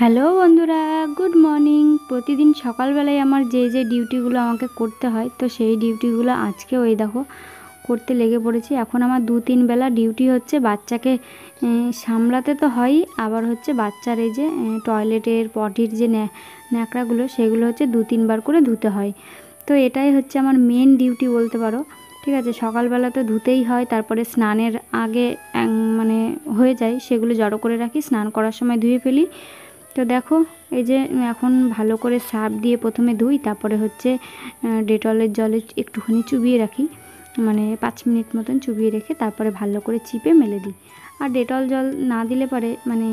Hello বন্ধুরা, good morning. প্রতিদিন সকালবেলায় আমার যে ডিউটিগুলো আমাকে করতে হয়, তো সেই ডিউটিগুলো আজকেও এই দেখো করতে লেগে পড়েছি। এখন আমার 2-3 বেলা ডিউটি হচ্ছে। বাচ্চাকে সামলাতে তো হয়ই, আবার হচ্ছে বাচ্চার এই যে টয়লেটের পটির যে ন্যাকড়াগুলো, সেগুলো হচ্ছে 2-3 বার করে ধুতে হয়। তো এটাই হচ্ছে আমার মেন ডিউটি বলতে পারো। ঠিক আছে, সকালবেলা তো ধুতেই হয়, তারপরে স্নানের আগে মানে হয়ে যায়, সেগুলো জড়ো করে রাখি, স্নান করার সময় ধুয়ে ফেলি। তো দেখো এই যে এখন ভালো করে সার্ফ দিয়ে প্রথমে ধুই, তারপরে হচ্ছে ডেটলের জলে একটুখানি চুবিয়ে রাখি, মানে 5 মিনিট মতন চুবিয়ে রেখে তারপরে ভালো করে চিপে মেলে দিই। আর ডেটল জল না দিলে পরে মানে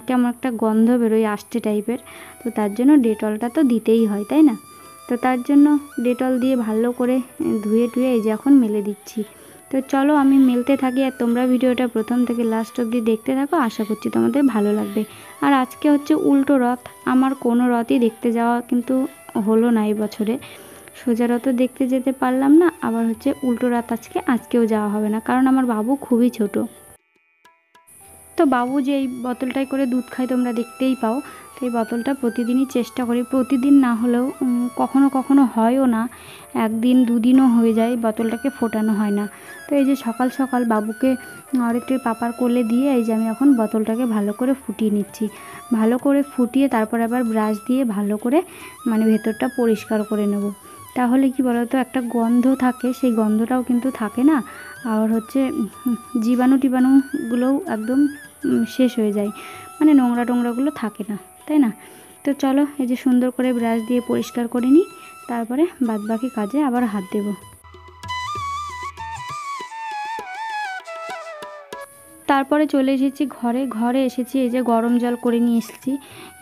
কেমন একটা গন্ধ বেরোয়, আষ্টে টাইপের। তো তার জন্য ডেটলটা তো দিতেই হয়, তাই না? তো তার জন্য ডেটল দিয়ে ভালো করে ধুয়ে টুয়ে এই যে এখন মেলে দিচ্ছি। তো চলো আমি মেলতে থাকি, আর তোমরা ভিডিওটা প্রথম থেকে লাস্ট অবধি দেখতে থাকো, আশা করছি তোমাদের ভালো লাগবে। আর আজকে হচ্ছে উল্টো রথ, আমার কোনো রথই দেখতে যাওয়া কিন্তু হলো না এই বছরে। সোজা রথও দেখতে যেতে পারলাম না, আবার হচ্ছে উল্টো রথ আজকেও যাওয়া হবে না, কারণ আমার বাবু খুবই ছোট। তো বাবু যে এই বোতলটাই করে দুধ খায় তোমরা দেখতেই পাও। তো এই বোতলটা প্রতিদিনই চেষ্টা করি, প্রতিদিন না হলেও কখনো কখনো হয়ও না, 1 দিন 2 দিনও হয়ে যায় বোতলটাকে ফোটানো হয় না। তো এই যে সকাল সকাল বাবুকে আরেকটি পাপার কোলে দিয়ে এই যে আমি এখন বোতলটাকে ভালো করে ফুটিয়ে নিচ্ছি। ভালো করে ফুটিয়ে তারপর আবার ব্রাশ দিয়ে ভালো করে মানে ভেতরটা পরিষ্কার করে নেব। তাহলে কি বলতো, একটা গন্ধ থাকে, সেই গন্ধটাও কিন্তু থাকে না। আর হচ্ছে জীবাণু টিবাণুগুলোও একদম শেষ হয়ে যায়, মানে নোংরা টোংরাগুলো থাকে না, তাই না? তো চলো এই যে সুন্দর করে ব্রাশ দিয়ে পরিষ্কার করে নিই, তারপরে বাদবাকি কাজে আবার হাত দেব। তারপরে চলে এসেছি ঘরে এসেছি, এই যে গরম জল করে নিয়ে এসেছি।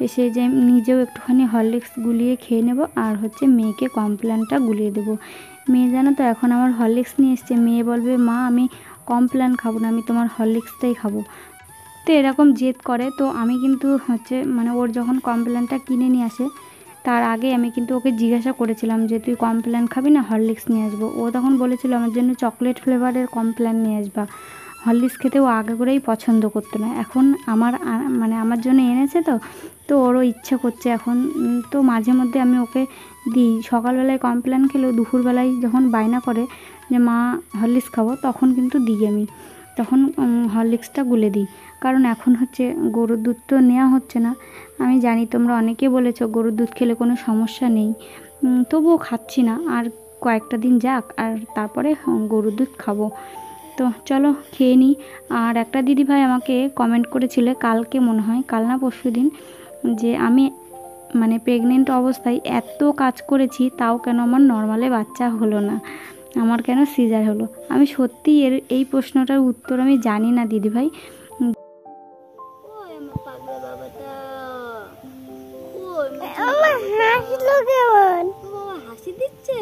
এসে যে নিজেও একটুখানি হরলিক্স গুলিয়ে খেয়ে নেব, আর হচ্ছে মেয়েকে কমপ্ল্যানটা গুলিয়ে দেবো। মেয়ে জানো তো এখন আমার হরলিক্স নিয়ে এসছে, মেয়ে বলবে মা আমি কমপ্ল্যান খাবো না, আমি তোমার হরলিক্সটাই খাবো। তো এরকম জেদ করে। তো আমি কিন্তু হচ্ছে মানে ওর যখন কমপ্ল্যানটা কিনে নিয়ে আসে, তার আগে আমি কিন্তু ওকে জিজ্ঞাসা করেছিলাম যে তুই কমপ্ল্যান খাবি না হরলিক্স নিয়ে আসবো। ও তখন বলেছিল আমার জন্য চকলেট ফ্লেভারের কমপ্ল্যান নিয়ে আসবা, হরলিক্স খেতে ও আগে করেই পছন্দ করতো না। এখন মানে আমার জন্য এনেছে, তো ওরও ইচ্ছে করছে এখন। তো মাঝে মধ্যে আমি ওকে দিই, সকালবেলায় কমপ্ল্যান খেলেও দুপুরবেলায় যখন বায়না করে যে মা হরলিক্স খাবো, তখন কিন্তু দিই আমি, তখন হরলিক্সটা গুলে দিই। কারণ এখন হচ্ছে গরুর দুধ তো নেওয়া হচ্ছে না। আমি জানি তোমরা অনেকে বলেছো গরুর দুধ খেলে কোনো সমস্যা নেই, তবুও খাচ্ছি না, আর কয়েকটা দিন যাক আর তারপরে গরুর দুধ খাবো। তো চলো খেয়ে নিই। আর একটা দিদিভাই আমাকে কমেন্ট করেছিলে কালকে, মনে হয় কাল না পরশুদিন, যে আমি মানে প্রেগনেন্ট অবস্থায় এত কাজ করেছি, তাও কেন আমার নর্মালে বাচ্চা হলো না, আমার কেন সিজার হলো। আমি সত্যি এই প্রশ্নটার উত্তর আমি জানি না দিদিভাই। হাসি দিচ্ছে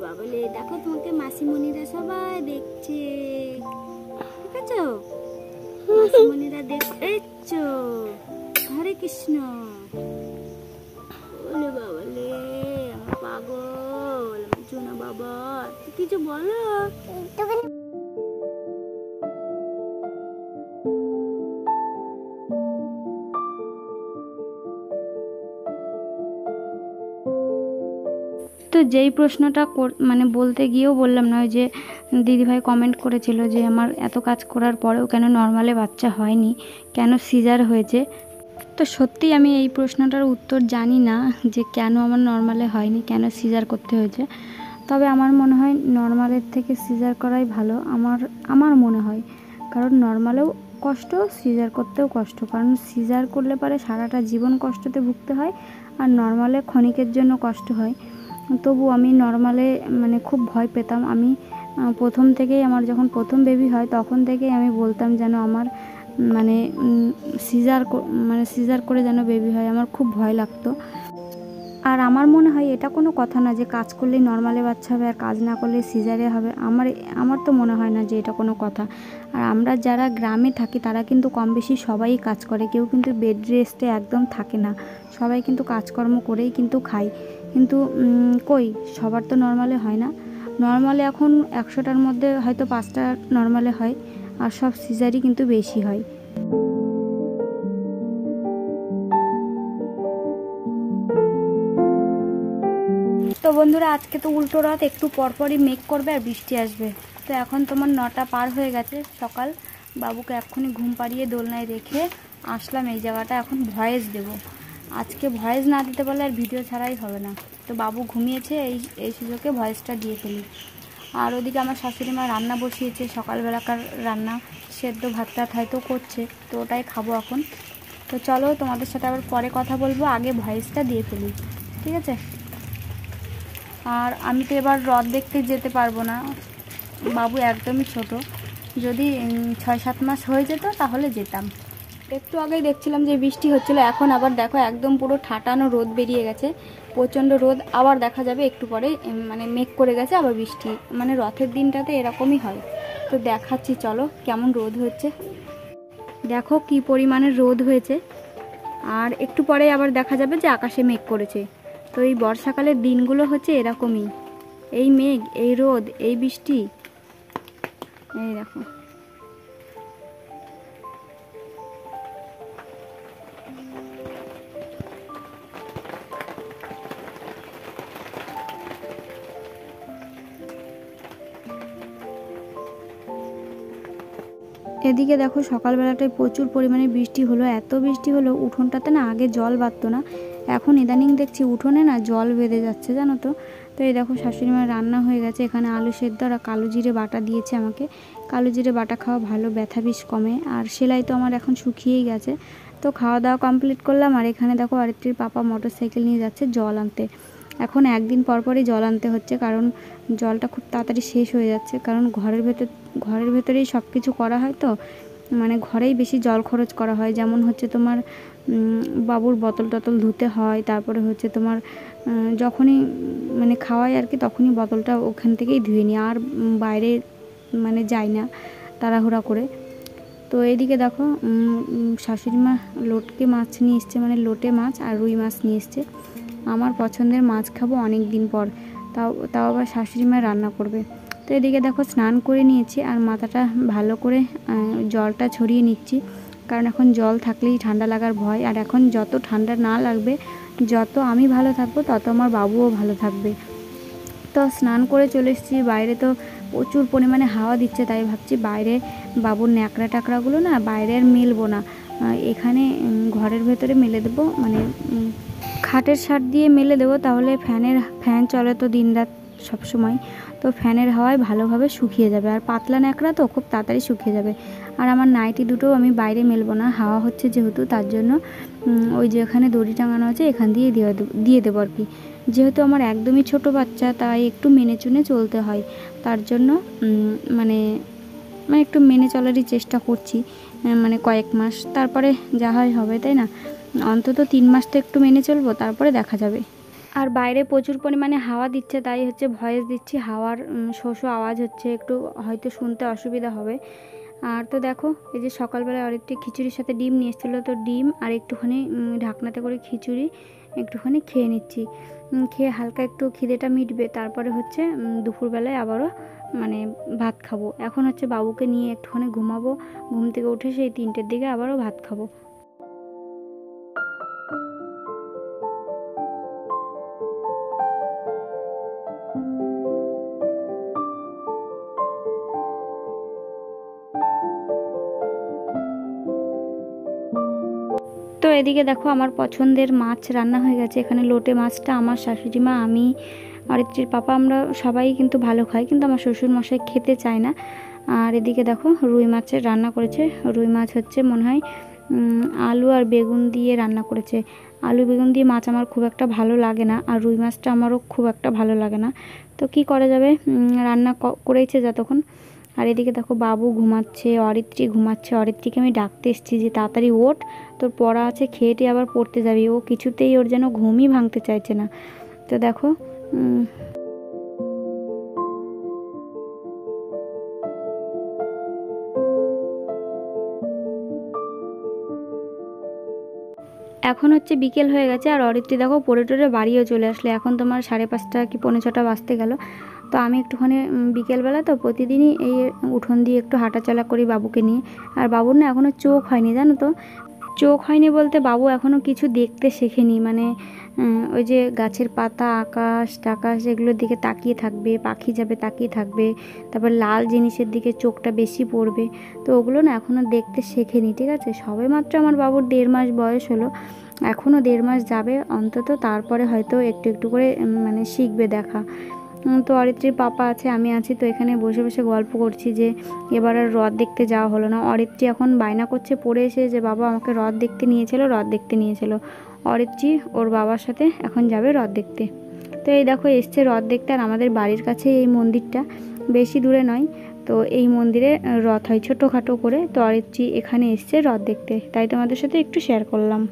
বাবালে, দেখো তোমাকে মাসিমণিরা সবাই দেখছে, ঠিক আছে? মাসিমণিরা দেখছ, হরে কৃষ্ণ। ওলে বাবালে আমার পাগল, আমার সোনা বাবা, কিছু বলো। তো যেই প্রশ্নটা মানে বলতে গিয়েও বললাম না, ওই যে দিদিভাই কমেন্ট করেছিল যে আমার এত কাজ করার পরেও কেন নর্মালে বাচ্চা হয়নি, কেন সিজার হয়েছে। তো সত্যি আমি এই প্রশ্নটার উত্তর জানি না যে কেন আমার নর্মালে হয়নি, কেন সিজার করতে হয়েছে। তবে আমার মনে হয় নর্মালের থেকে সিজার করাই ভালো, আমার মনে হয়। কারণ নর্মালেও কষ্ট, সিজার করতেও কষ্ট, কারণ সিজার করলে পরে সারাটা জীবন কষ্টতে ভুগতে হয়, আর নর্মালে ক্ষণিকের জন্য কষ্ট হয়। তবু আমি নর্মালে মানে খুব ভয় পেতাম। আমি প্রথম থেকেই, আমার যখন প্রথম বেবি হয় তখন থেকেই আমি বলতাম যেন আমার মানে সিজার করে যেন বেবি হয়, আমার খুব ভয় লাগতো। আর আমার মনে হয় এটা কোনো কথা না যে কাজ করলেই নর্মালে বাচ্চা হবে আর কাজ না করলে সিজারে হবে, আমার তো মনে হয় না যে এটা কোনো কথা। আর আমরা যারা গ্রামে থাকি তারা কিন্তু কম বেশি সবাই কাজ করে, কেউ কিন্তু বেড রেস্টে একদম থাকে না, সবাই কিন্তু কাজকর্ম করেই কিন্তু খায়। কিন্তু কই সবার তো নর্মালে হয় না। নর্মালে এখন 100টার মধ্যে হয়তো 5টা নর্মালে হয়, আর সব সিজারই কিন্তু বেশি হয়। তো বন্ধুরা, আজকে তো উল্টো রথ, একটু পরপরই মেঘ করবে আর বৃষ্টি আসবে। তো এখন তোমার 9টা পার হয়ে গেছে সকাল। বাবুকে এক্ষুনি ঘুম পাড়িয়ে দোলনায় রেখে আসলাম এই জায়গাটা। এখন ভয়েস দেব। আজকে ভয়েস না দিতে পারলে আর ভিডিও ছাড়াই হবে না। তো বাবু ঘুমিয়েছে, এই সুযোগে ভয়েসটা দিয়ে ফেলি। আর ওদিকে আমার শাশুড়ি মা রান্না বসিয়েছে, সকালবেলাকার রান্না, সেদ্ধ ভাত টাত হয়তো করছে, তো ওটাই খাবো এখন। তো চলো, তোমাদের সাথে আবার পরে কথা বলবো, আগে ভয়েসটা দিয়ে ফেলি, ঠিক আছে? আর আমি তো এবার রথ দেখতে যেতে পারবো না, বাবু একদমই ছোট। যদি 6-7 মাস হয়ে যেত তাহলে যেতাম। একটু আগেই দেখছিলাম যে বৃষ্টি হচ্ছিল, এখন আবার দেখো একদম পুরো ঠাটানো রোদ বেরিয়ে গেছে, প্রচণ্ড রোদ। আবার দেখা যাবে একটু পরে মানে মেঘ করে গেছে, আবার বৃষ্টি। মানে রথের দিনটাতে এরকমই হয়। তো দেখাচ্ছি চলো কেমন রোদ হচ্ছে। দেখো কি পরিমাণের রোদ হয়েছে, আর একটু পরে আবার দেখা যাবে যে আকাশে মেঘ করেছে। তো এই বর্ষাকালের দিনগুলো হচ্ছে এরকমই, এই মেঘ, এই রোদ, এই বৃষ্টি। এই দেখো, এদিকে দেখো সকালবেলাটায় প্রচুর পরিমাণে বৃষ্টি হলো, এত বৃষ্টি হলো উঠোনটাতে না আগে জল বাঁধতো না, এখন ইদানিং দেখছি উঠোনে না জল বেঁধে যাচ্ছে, জানো তো। তো এই দেখো শাশুড়ি মায়ের রান্না হয়ে গেছে, এখানে আলু সেদ্ধ আর কালো জিরে বাটা দিয়েছে আমাকে। কালো জিরে বাটা খাওয়া ভালো, ব্যথা বিষ কমে। আর সেলাই তো আমার এখন শুকিয়েই গেছে। তো খাওয়া দাওয়া কমপ্লিট করলাম, আর এখানে দেখো আরেকটির পাপা মোটরসাইকেল নিয়ে যাচ্ছে জল আনতে। এখন একদিন পরপরই জল আনতে হচ্ছে, কারণ জলটা খুব তাড়াতাড়ি শেষ হয়ে যাচ্ছে। কারণ ঘরের ভেতরেই সব কিছু করা হয়, তো মানে ঘরেই বেশি জল খরচ করা হয়। যেমন হচ্ছে তোমার বাবুর বোতল টতল ধুতে হয়, তারপরে হচ্ছে তোমার যখনই মানে খাওয়াই আর কি, তখনই বোতলটা ওখান থেকেই ধুয়ে নিই, আর বাইরে মানে যাই না তাড়াহুড়া করে। তো এইদিকে দেখো শাশুড়ি মা লটকে মাছ নিয়ে এসছে, মানে লোটে মাছ আর রুই মাছ নিয়ে এসছে। আমার পছন্দের মাছ খাবো অনেক দিন পর, তাও আবার শাশুড়ি মা রান্না করবে। তো এদিকে দেখো স্নান করে নিয়েছি, আর মাথাটা ভালো করে জলটা ছড়িয়ে নিচ্ছি, কারণ এখন জল থাকলেই ঠান্ডা লাগার ভয়। আর এখন যত ঠান্ডা না লাগবে, যত আমি ভালো থাকবো, তত আমার বাবুও ভালো থাকবে। তো স্নান করে চলে এসেছি, বাইরে তো প্রচুর পরিমাণে হাওয়া দিচ্ছে, তাই ভাবছি বাইরে বাবুর ন্যাকড়া টাকড়াগুলো না বাইরে আর মেলবো না, এখানে ঘরের ভেতরে মেলে দেবো, মানে খাটের ছাদ দিয়ে মেলে দেবো। তাহলে ফ্যান চলে তো দিনরাত সবসময়, তো ফ্যানের হাওয়ায় ভালোভাবে শুকিয়ে যাবে। আর পাতলা ন্যাকড়া তো খুব তাড়াতাড়ি শুকিয়ে যাবে। আর আমার নাইটি দুটোও আমি বাইরে মেলবো না, হাওয়া হচ্ছে যেহেতু, তার জন্য ওই যে এখানে দড়ি টাঙানো আছে এখান দিয়ে দিয়ে দেবো আর কি। যেহেতু আমার একদমই ছোট বাচ্চা, তাই একটু মেনে চুনে চলতে হয়। তার জন্য মানে একটু মেনে চলারই চেষ্টা করছি, মানে কয়েক মাস, তারপরে যা হয় হবে, তাই না? অন্তত 3 মাস তো একটু মেনে চলবো, তারপরে দেখা যাবে। আর বাইরে প্রচুর পরিমাণে হাওয়া দিচ্ছে, তাই হচ্ছে ভয়েস দিচ্ছি, হাওয়ার শোষো আওয়াজ হচ্ছে, একটু হয়তো শুনতে অসুবিধা হবে। আর তো দেখো এই যে সকালবেলা আরেকটি খিচুড়ির সাথে ডিম নিয়ে এসেছিলো, তো ডিম আর একটুখানি ঢাকনাতে করে খিচুড়ি একটুখানি খেয়ে নিচ্ছি। খেয়ে হালকা একটু খিদেটা মিটবে, তারপরে হচ্ছে দুপুরবেলায় আবারও মানে ভাত খাবো। এখন হচ্ছে বাবুকে নিয়ে একটুখানি ঘুমাবো, ঘুম থেকে উঠে সেই 3টের দিকে আবারও ভাত খাবো। তো এদিকে দেখো আমার পছন্দের মাছ রান্না হয়ে গেছে। এখানে লোটে মাছটা আমার শাশুড়ি মা, আমি, অরিত্রীর পাপা, আমরা সবাই কিন্তু ভালো খাই, কিন্তু আমার শ্বশুর মশাই খেতে চায় না। আর এদিকে দেখো রুই মাছের রান্না করেছে। রুই মাছ হচ্ছে মনে হয় আলু আর বেগুন দিয়ে রান্না করেছে। আলু বেগুন দিয়ে মাছ আমার খুব একটা ভালো লাগে না, আর রুই মাছটা আমারও খুব একটা ভালো লাগে না। তো কি করা যাবে, রান্না করেছে যতক্ষণ। আর এদিকে দেখো বাবু ঘুমাচ্ছে, অরিত্রী ঘুমাচ্ছে। অরিত্রীকে আমি ডাকতে এসেছি যে তাড়াতাড়ি ওঠ, তোর পড়া আছে, খেয়েটে আবার পড়তে যাবি। ও কিছুতেই, ওর যেন ঘুমই ভাঙতে চাইছে না। তো দেখো এখন হচ্ছে বিকেল হয়ে গেছে, আর অরিত্রী দেখো পড়ে টরে বাড়িও চলে আসলে। এখন তোমার 5:30 কি 5:45 বাজতে গেল। তো আমি একটুখানি বিকেলবেলা তো প্রতিদিনই এই উঠোন দিয়ে একটু হাঁটাচলা করি বাবুকে নিয়ে। আর বাবুর না এখনও চোখ হয়নি, জানো তো। চোখ হয়নি বলতে বাবু এখনও কিছু দেখতে শেখেনি, মানে ওই যে গাছের পাতা, আকাশ টাকাশ এগুলোর দিকে তাকিয়ে থাকবে, পাখি যাবে তাকিয়ে থাকবে, তারপর লাল জিনিসের দিকে চোখটা বেশি পড়বে। তো ওগুলো না এখনও দেখতে শেখেনি, ঠিক আছে। সবে মাত্র আমার বাবুর 1.5 মাস বয়স হলো, এখনও 1.5 মাস যাবে অন্তত, তারপরে হয়তো একটু একটু করে মানে শিখবে দেখা। তো অরিত্রীর পাপা আছে, আমি আছি, তো এখানে বসে বসে গল্প করছি যে এবার আর হ্রদ দেখতে যাওয়া হলো না। অরিত্রী এখন বায়না করছে পড়ে এসে যে বাবা আমাকে হ্রদ দেখতে নিয়েছিল, হ্রদ দেখতে নিয়েছিল। অরিত্রী ওর বাবার সাথে এখন যাবে হ্রদ দেখতে। তো এই দেখো এসছে হ্রদ দেখতে। আর আমাদের বাড়ির কাছে এই মন্দিরটা, বেশি দূরে নয়। তো এই মন্দিরে রথ হয় ছোটোখাটো করে। তো অরিত্রী এখানে এসছে হ্রদ দেখতে, তাই তোমাদের সাথে একটু শেয়ার করলাম।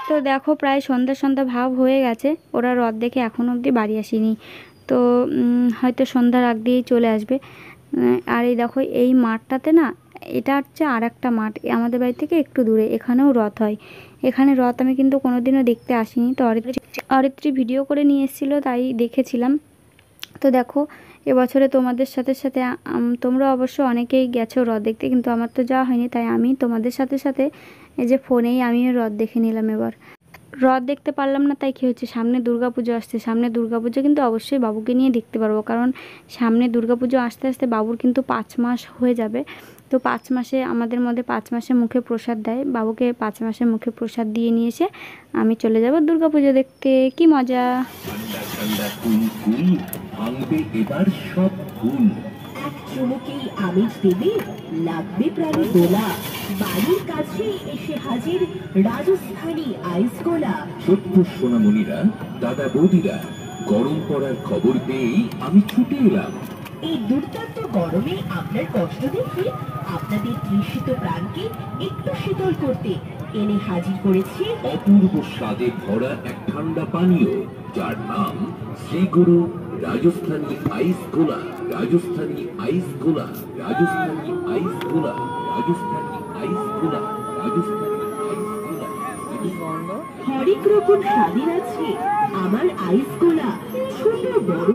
তো দেখো প্রায় সন্ধ্যা সন্ধ্যা ভাব হয়ে গেছে, ওরা রথ দেখে এখনও অবধি বাড়ি আসেনি। তো হয়তো সন্ধ্যার আগ দিয়েই চলে আসবে। আর এই দেখো এই মাঠটাতে না, এটা হচ্ছে আর একটা মাঠ আমাদের বাড়ি থেকে একটু দূরে, এখানেও রথ হয়। এখানে রথ আমি কিন্তু কোনোদিনও দেখতে আসিনি। তো অরিত্রী ভিডিও করে নিয়ে এসেছিলো, তাই দেখেছিলাম। তো দেখো এবছরে তোমাদের সাথে সাথে তোমরা অবশ্য অনেকেই গেছো রথ দেখতে, কিন্তু আমার তো যাওয়া হয়নি, তাই আমি তোমাদের সাথে সাথে এই যে ফোনেই আমিও রথ দেখে নিলাম। এবার রথ দেখতে পারলাম না, তাই কী হচ্ছে, সামনে দুর্গাপুজো আসছে। সামনে দুর্গাপুজো কিন্তু অবশ্যই বাবুকে নিয়ে দেখতে পারবো, কারণ সামনে দুর্গাপুজো আসতে আসতে বাবুর কিন্তু 5 মাস হয়ে যাবে। তো 5 মাসে আমাদের মধ্যে 5 মাসে মুখে প্রসাদ দেয়, বাবুকে 5 মাসে মুখে প্রসাদ দিয়ে নিয়ে এসে আমি চলে যাব দুর্গাপুজো দেখতে। কি মজা! এবার সব ফুল চুমুকেই আমেজ দেবে, লাগবে প্রাণী দোলা। বাড়ির কাছে এসে হাজির রাজস্থানী আইস গোলা। ছোট্ট সোনামণিরা, দাদা বৌদিরা, গরম পড়ার খবর পেয়েই আমি ছুটে এলাম। এই দুর্দান্ত গরমে আপনার কষ্ট দেখে আপনাদের তৃষিত প্রাণকে একটু শীতল করতে এনে হাজির করেছি অপূর্ব স্বাদে ভরা এক ঠান্ডা পানীয়, যার নাম শ্রীগুরু রাজস্থানী আইস গোলা। রাজস্থানী আইস গোলা, রাজস্থানী আইস গোলা, রাজস্থানী আইস গোলা, রাজস্থানী আইস গোলা। হরেক রকম স্বাদের আছে আমার আইস গোলা। ছোট বড়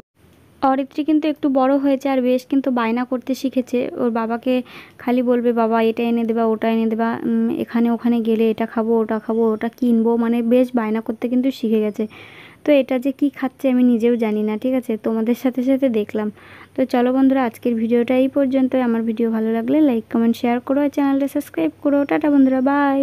অরিত্রী কিন্তু একটু বড় হয়েছে, আর বেশ কিন্তু বায়না করতে শিখেছে। ওর বাবাকে খালি বলবে বাবা এটা এনে দেবা, ওটা এনে দেবা, এখানে ওখানে গেলে এটা খাবো, ওটা খাবো, ওটা কিনবো, মানে বেশ বায়না করতে কিন্তু শিখে গেছে। তো এটা যে কি খাচ্ছে আমি নিজেও জানি না, ঠিক আছে, তোমাদের সাথে সাথে দেখলাম। তো চলো বন্ধুরা, আজকের ভিডিওটা এই পর্যন্ত। আমার ভিডিও ভালো লাগলে লাইক কমেন্ট শেয়ার করো, আর চ্যানেলটা সাবস্ক্রাইব করো। টাটা বন্ধুরা, বাই।